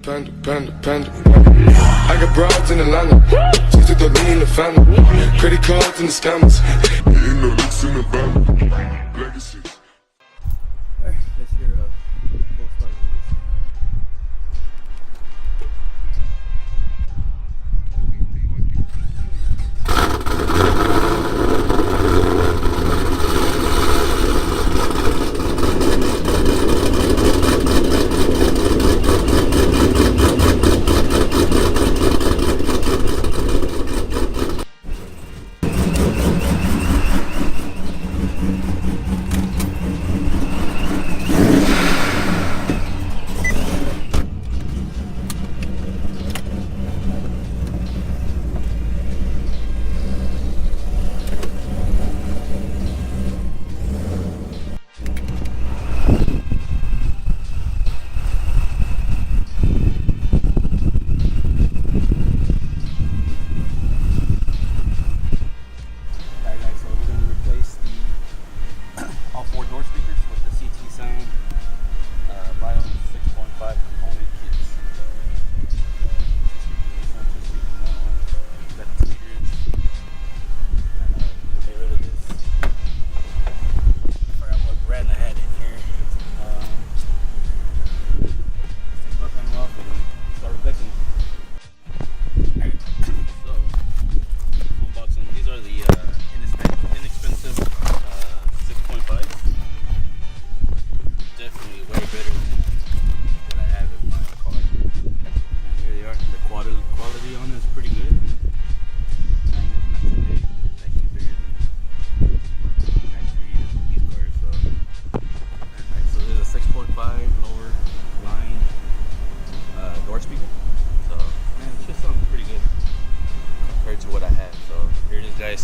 Panda. I got broads in Atlanta. Just took the lean in the family. Credit cards and the scammers. Hitting the licks in the van. Legacies. Alright, let's hear a full start of this.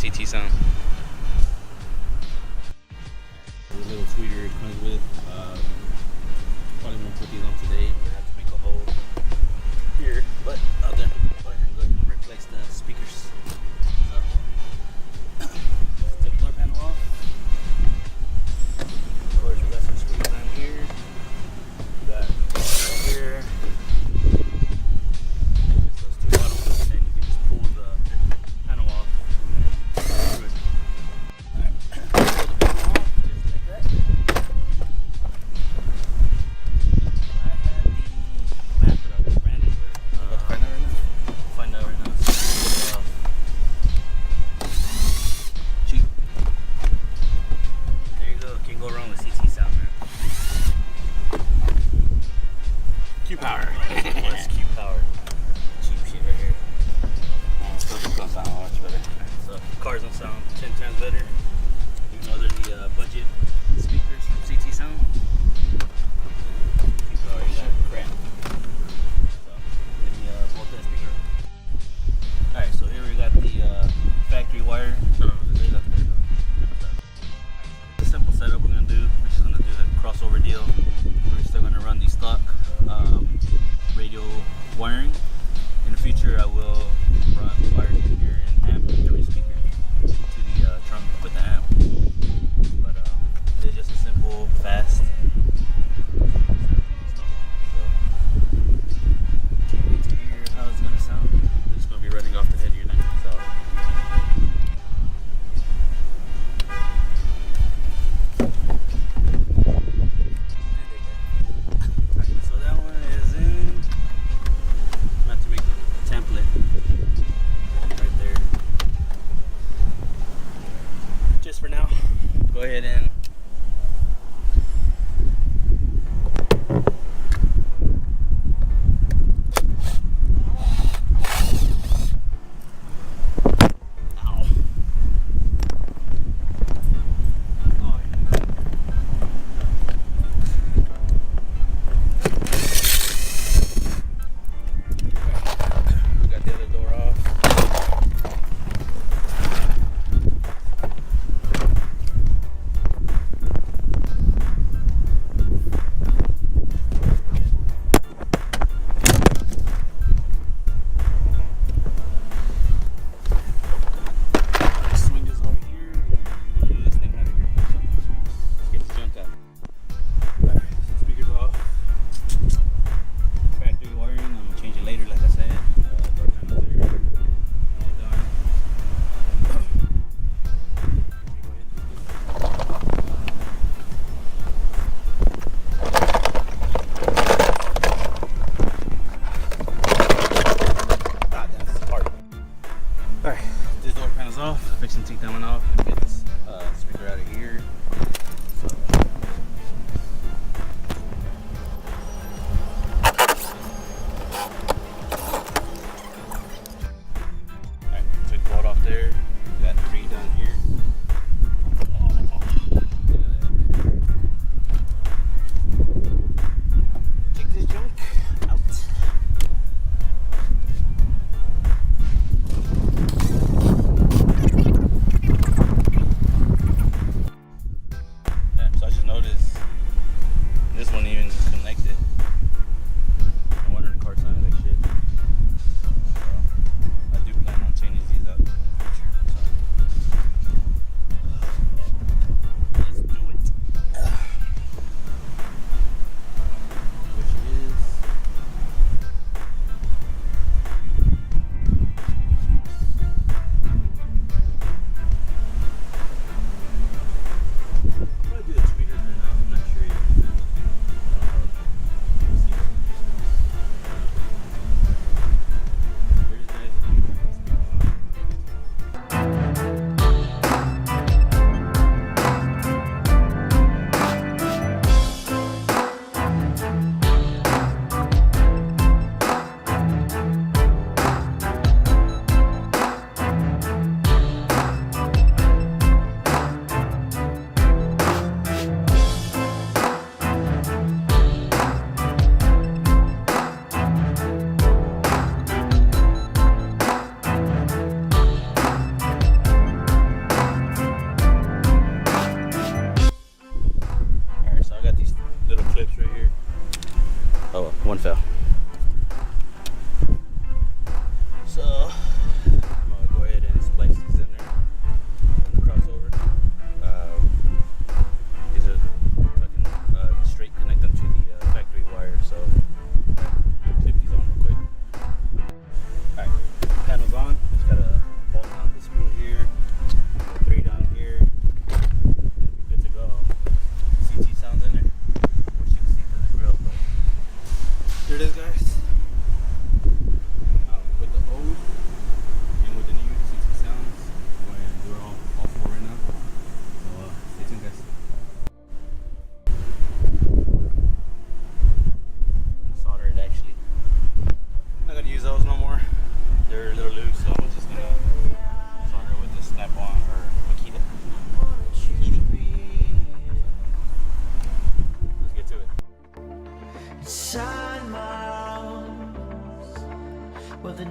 CT sound. A little tweeter it comes with. Probably won't put these on today. We have to make a hole here, but I'll definitely go ahead and replace the speakers. So, take the door panel off. Of course, we got some screws down here. We got here. Those two bottoms, and then you can just pull the panel off. I had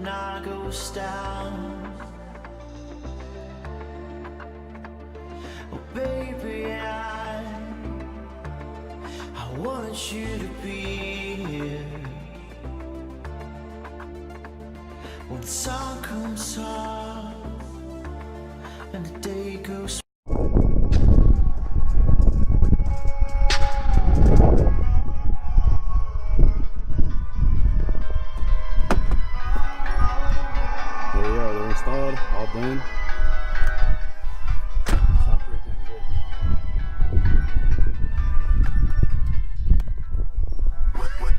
when I goes down. Oh baby, I want you to be here when the sun comes up and the day goes. There we are, they're installed, all done. Sound pretty damn good.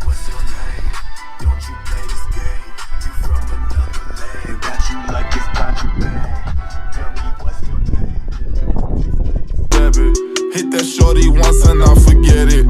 What's your name? Don't you play this game? You from another land. Got you like it's contraband. Tell me what's your name? Debit. Hit that shorty once and I'll forget it.